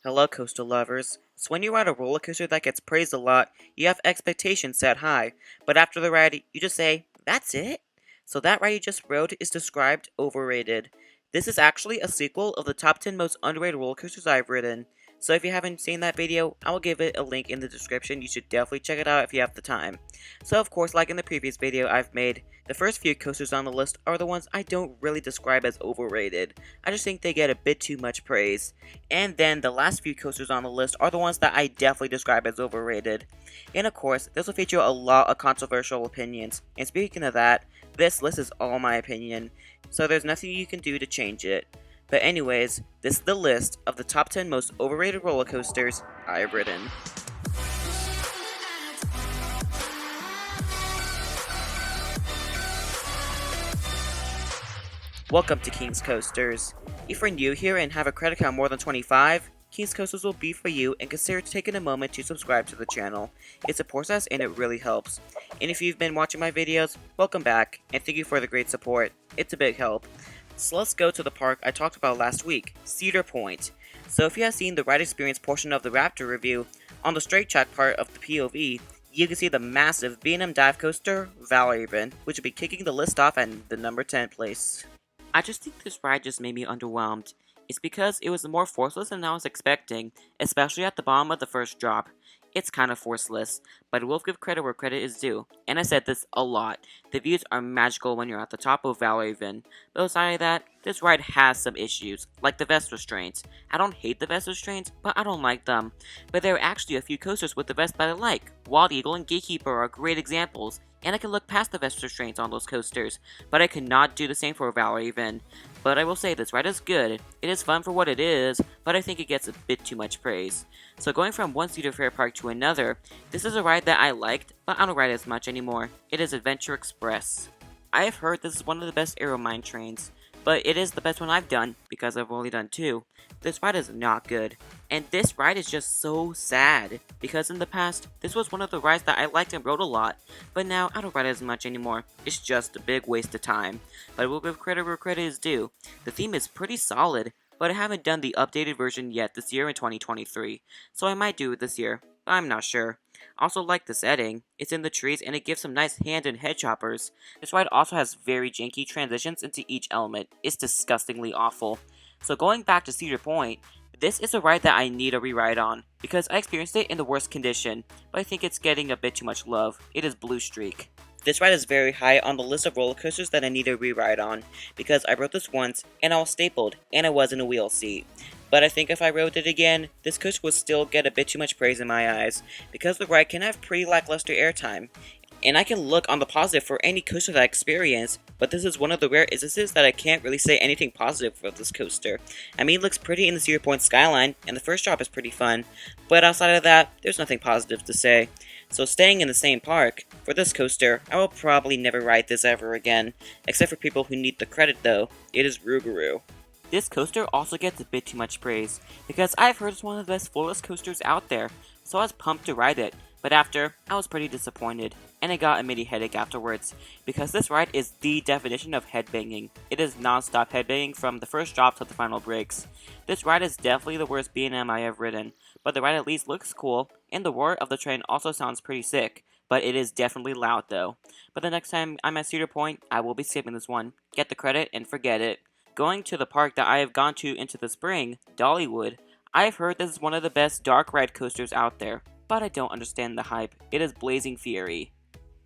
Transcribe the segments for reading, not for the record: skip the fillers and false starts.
Hello, coaster lovers. So when you ride a roller coaster that gets praised a lot, you have expectations set high, but after the ride, you just say, "That's it?" So that ride you just rode is described overrated. This is actually a sequel of the top 10 most underrated roller coasters I've ridden. So if you haven't seen that video, I will give it a link in the description. You should definitely check it out if you have the time. So of course, like in the previous video I've made, the first few coasters on the list are the ones I don't really describe as overrated. I just think they get a bit too much praise. And then the last few coasters on the list are the ones that I definitely describe as overrated. And of course, this will feature a lot of controversial opinions. And speaking of that, this list is all my opinion, so there's nothing you can do to change it. But anyways, this is the list of the top 10 most overrated roller coasters I've ridden. Welcome to King's Coasters. If you're new here and have a credit count more than 25, King's Coasters will be for you, and consider taking a moment to subscribe to the channel. It supports us and it really helps. And if you've been watching my videos, welcome back, and thank you for the great support. It's a big help. So let's go to the park I talked about last week, Cedar Point. So if you have seen the ride experience portion of the Raptor review, on the straight track part of the POV, you can see the massive B&M dive coaster, Valravn, which will be kicking the list off at the number 10 place. I just think this ride just made me underwhelmed. It's because it was more forceless than I was expecting, especially at the bottom of the first drop. It's kind of forceless, but I will give credit where credit is due, and I said this a lot. The views are magical when you're at the top of Valravn, but aside of that, this ride has some issues, like the vest restraints. I don't hate the vest restraints, but I don't like them. But there are actually a few coasters with the vest that I like. Wild Eagle and Gatekeeper are great examples, and I can look past the vest restraints on those coasters, but I cannot do the same for Valravn. But I will say this ride is good, it is fun for what it is, but I think it gets a bit too much praise. So going from one Cedar Fair park to another, this is a ride that I liked, but I don't ride as much anymore. It is Adventure Express. I have heard this is one of the best Aero Mine trains, but it is the best one I've done, because I've only done 2. This ride is not good, and this ride is just so sad, because in the past, this was one of the rides that I liked and rode a lot, but now I don't ride as much anymore. It's just a big waste of time, but I will give credit where credit is due. The theme is pretty solid, but I haven't done the updated version yet this year in 2023, so I might do it this year, but I'm not sure. I also like the setting. It's in the trees and it gives some nice hand and head choppers. This ride also has very janky transitions into each element. It's disgustingly awful. So going back to Cedar Point, this is a ride that I need a rewrite on, because I experienced it in the worst condition, but I think it's getting a bit too much love. It is Blue Streak. This ride is very high on the list of roller coasters that I need a rewrite on, because I rode this once, and I was stapled, and I was in a wheel seat. But I think if I rode it again, this coaster would still get a bit too much praise in my eyes, because the ride can have pretty lackluster airtime. And I can look on the positive for any coaster that I experience, but this is one of the rare instances that I can't really say anything positive for this coaster. I mean, it looks pretty in the Cedar Point skyline, and the first drop is pretty fun, but outside of that, there's nothing positive to say. So staying in the same park, for this coaster, I will probably never ride this ever again, except for people who need the credit though. It is Rougarou. This coaster also gets a bit too much praise, because I've heard it's one of the best floorless coasters out there, so I was pumped to ride it, but after, I was pretty disappointed, and I got a mini headache afterwards, because this ride is the definition of headbanging. It is non-stop headbanging from the first drop to the final breaks. This ride is definitely the worst B&M I have ridden, but the ride at least looks cool, and the roar of the train also sounds pretty sick, but it is definitely loud though. But the next time I'm at Cedar Point, I will be skipping this one. Get the credit and forget it. Going to the park that I have gone to into the spring, Dollywood, I have heard this is one of the best dark ride coasters out there, but I don't understand the hype. It is Blazing Fury.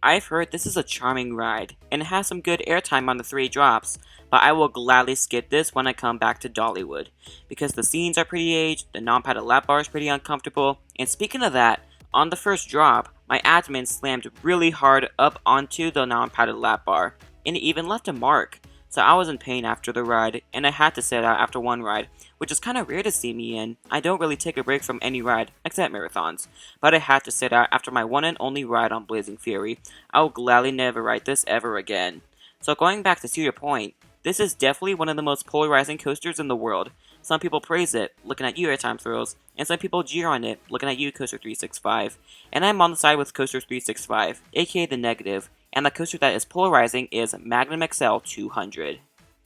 I've heard this is a charming ride, and it has some good airtime on the 3 drops, but I will gladly skip this when I come back to Dollywood, because the scenes are pretty aged, the non-padded lap bar is pretty uncomfortable, and speaking of that, on the first drop, my abdomen slammed really hard up onto the non-padded lap bar, and it even left a mark. So I was in pain after the ride, and I had to sit out after one ride, which is kind of rare to see me in. I don't really take a break from any ride, except marathons, but I had to sit out after my one and only ride on Blazing Fury. I will gladly never ride this ever again. So going back to Cedar Point, this is definitely one of the most polarizing coasters in the world. Some people praise it, looking at you Airtime Thrills, and some people jeer on it, looking at you Coaster 365. And I'm on the side with Coaster 365, aka the negative, and the coaster that is polarizing is Magnum XL-200.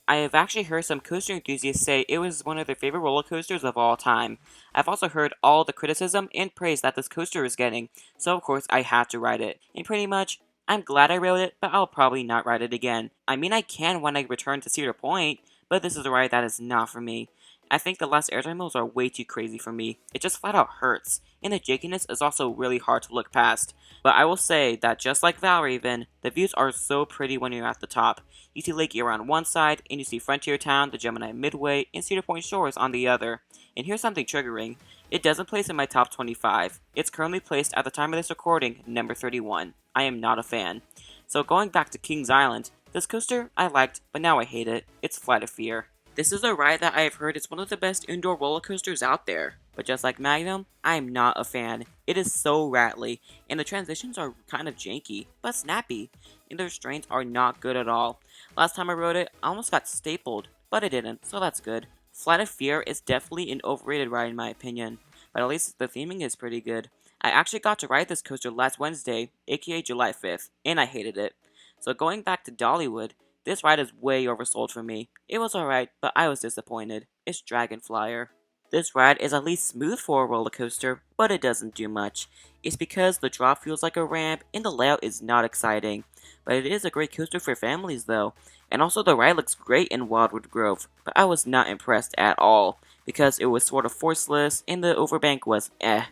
I have actually heard some coaster enthusiasts say it was one of their favorite roller coasters of all time. I've also heard all the criticism and praise that this coaster is getting, so of course I had to ride it. And pretty much, I'm glad I rode it, but I'll probably not ride it again. I mean, I can when I return to Cedar Point, but this is a ride that is not for me. I think the last Airtime Thrills are way too crazy for me. It just flat out hurts, and the jankiness is also really hard to look past. But I will say that just like Valravn, the views are so pretty when you're at the top. You see Lake Erie on one side, and you see Frontier Town, the Gemini Midway, and Cedar Point Shores on the other. And here's something triggering. It doesn't place in my top 25. It's currently placed at the time of this recording, number 31. I am not a fan. So going back to Kings Island, this coaster I liked, but now I hate it. It's Flight of Fear. This is a ride that I have heard is one of the best indoor roller coasters out there. But just like Magnum, I am not a fan. It is so rattly, and the transitions are kind of janky, but snappy, and the restraints are not good at all. Last time I rode it, I almost got stapled, but I didn't, so that's good. Flight of Fear is definitely an overrated ride in my opinion, but at least the theming is pretty good. I actually got to ride this coaster last Wednesday, aka July 5th, and I hated it. So going back to Dollywood, this ride is way oversold for me. It was alright, but I was disappointed. It's Dragonflier. This ride is at least smooth for a roller coaster, but it doesn't do much. It's because the drop feels like a ramp and the layout is not exciting. But it is a great coaster for families though. And also the ride looks great in Wildwood Grove, but I was not impressed at all, because it was sort of forceless and the overbank was eh.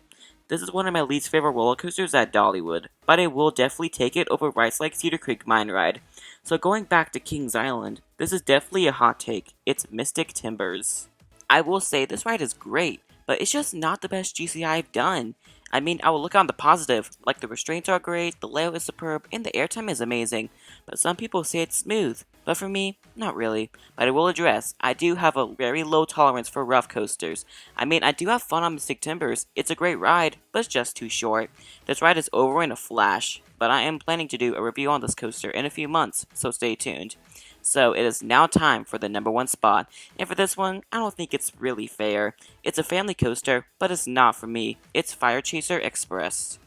This is one of my least favorite roller coasters at Dollywood, but I will definitely take it over rides like Cedar Creek Mine Ride. So going back to Kings Island, this is definitely a hot take. It's Mystic Timbers. I will say this ride is great, but it's just not the best GCI I've done. I mean, I will look on the positive, like the restraints are great, the layout is superb, and the airtime is amazing. But some people say it's smooth, but for me, not really. But I will address, I do have a very low tolerance for rough coasters. I mean, I do have fun on Mystic Timbers, it's a great ride, but it's just too short. This ride is over in a flash, but I am planning to do a review on this coaster in a few months, so stay tuned. So it is now time for the number 1 spot, and for this one, I don't think it's really fair. It's a family coaster, but it's not for me. It's Firechaser Express.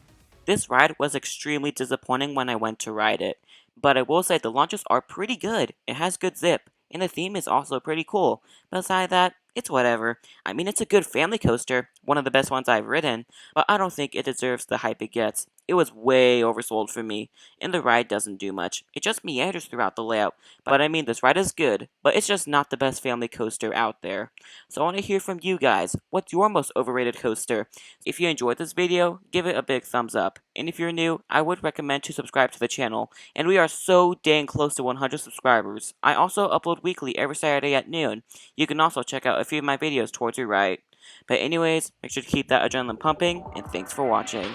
This ride was extremely disappointing when I went to ride it, but I will say the launches are pretty good. It has good zip, and the theme is also pretty cool. Beside that, it's whatever. I mean, it's a good family coaster, one of the best ones I've ridden, but I don't think it deserves the hype it gets. It was way oversold for me, and the ride doesn't do much. It just meanders throughout the layout, but I mean, this ride is good, but it's just not the best family coaster out there. So I want to hear from you guys. What's your most overrated coaster? If you enjoyed this video, give it a big thumbs up. And if you're new, I would recommend to subscribe to the channel. And we are so dang close to 100 subscribers. I also upload weekly every Saturday at noon. You can also check out a few of my videos towards your right. But anyways, make sure to keep that adrenaline pumping, and thanks for watching.